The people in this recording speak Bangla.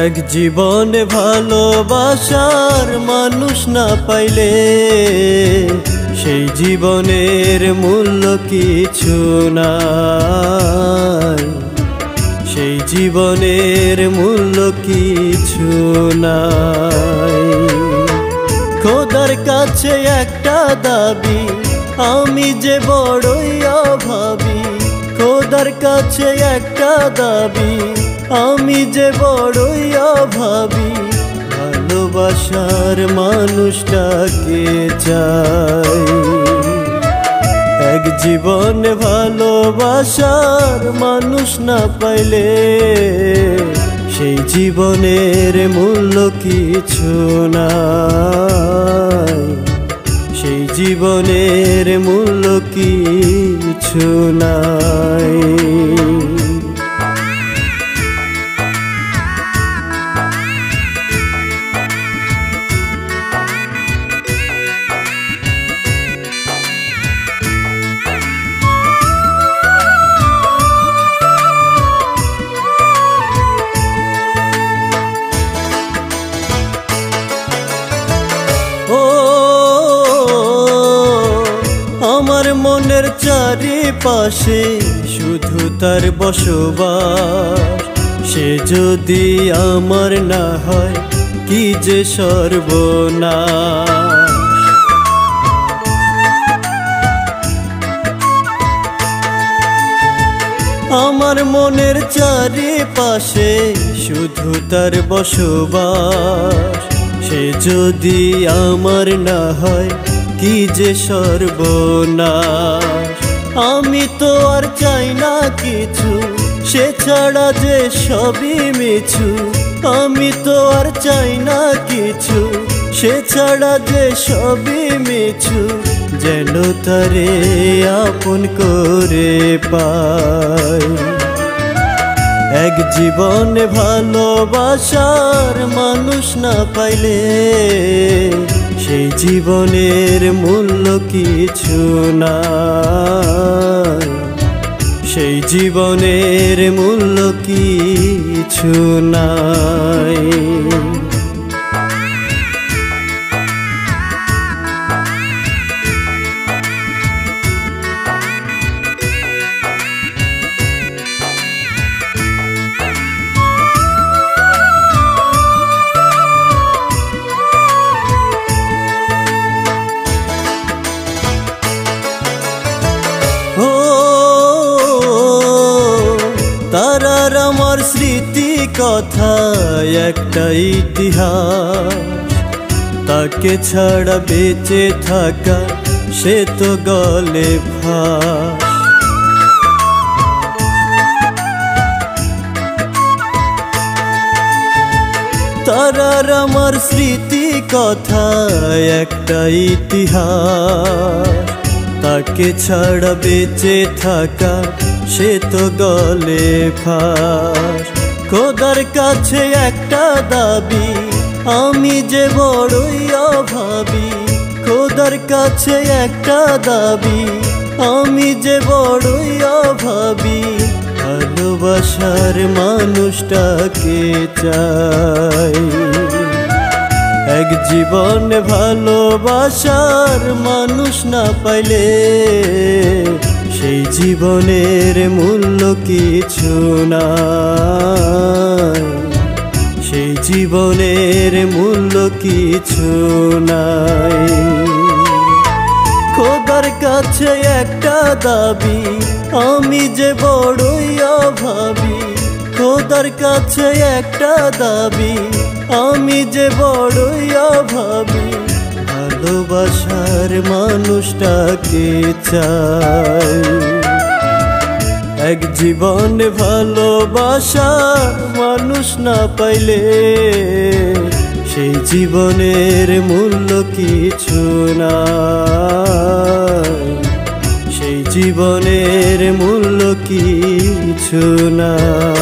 এক জীবনে ভালোবাসার মানুষ না পাইলে সেই জীবনের মূল্য কিছু নাই, সেই জীবনের মূল্য কিছু নাই। খোদার কাছে একটা দাবি, আমি যে বড়ই অভাবী। খোদার কাছে একটা দাবি, আমি যে বড়ই অভাবী। ভালোবাসার মানুষটাকে চাই। এক জীবনে ভালোবাসার মানুষ না পাইলে সেই জীবনের মূল্য কিছু নাই, সেই জীবনের মূল্য কিছু নাই। আমার মনের চারিপাশে শুধু তার বসবাস। সে যদি আমার না হয় কি যে সর্বনাশ। আমার মনের চারিপাশে শুধু তার বসবাস। সে যদি আমার না হয় কি যে সর্বনাশ। আমি তো আর চাই না কিছু, সে ছাড়া যে সবই মিছু। আমি তো আর চাই না কিছু, সে ছাড়া যে সবই মিছু। যেন তারে আপন করে পাই। এক জীবনে ভালোবাসার মানুষ না পাইলে সেই জীবনের মূল্য কিছু নাই, সেই জীবনের মূল্য কিছু নাই। তারার আমার স্মৃতি কথা একটা ইতিহাস। তাকে ছাড়া বেঁচে থাকা সে তো গলে ভাস। তারার আমার স্মৃতি কথা একটা ইতিহাস। তাকে ছাড়া বেঁচে থাকা সে তো গলে ফাঁস। খোদার কাছে একটা দাবি, আমি যে বড়ই অভাবী। খোদার কাছে একটা দাবি, আমি যে বড়ই অভাবী। ভালোবাসার মানুষটাকে চাই। এক জীবনে ভালোবাসার মানুষ না পাইলে সেই জীবনের মূল্য কিছু নাই, সেই জীবনের মূল্য কিছু নাই। খোদার কাছে একটা দাবি, আমি যে বড়ই অভাবী। খোদার কাছে একটা দাবি, আমি যে বড়ই অভাবী। ভালোবাসার মানুষটাকে চাই। এক জীবনে ভালোবাসার মানুষ না পাইলে সেই জীবনের মূল্য কিছু নাই, সেই জীবনের মূল্য কিছু নাই।